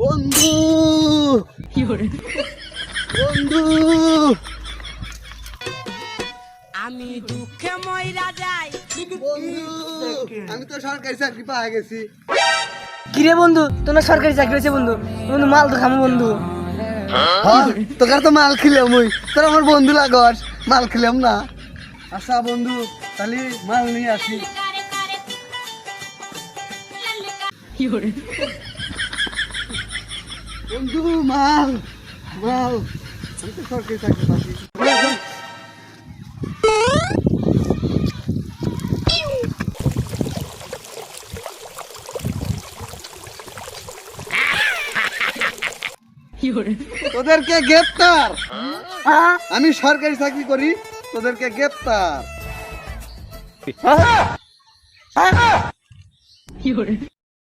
বন্ধু বন্ধু আমি দুঃখে মইরা যাই। বন্ধু আমি তো সরকারি চাকরি পাই গেছি। কিরে বন্ধু তোর সরকারি চাকরি হয়েছে বন্ধু বন্ধু মাল তো খামো বন্ধু হ্যাঁ তোকার তো মাল খিলাম ওই তোর আমার বন্ধু লাগস মাল খিলাম না। আচ্ছা বন্ধু তাহলে মাল নিয়ে আসি। বন্ধু মাল মাল আমি তো সরকারি চাকরি পাচ্ছি। তোদেরকে গ্রেপ্তার। আমি সরকারি চাকরি করি তোদেরকে গ্রেপ্তার।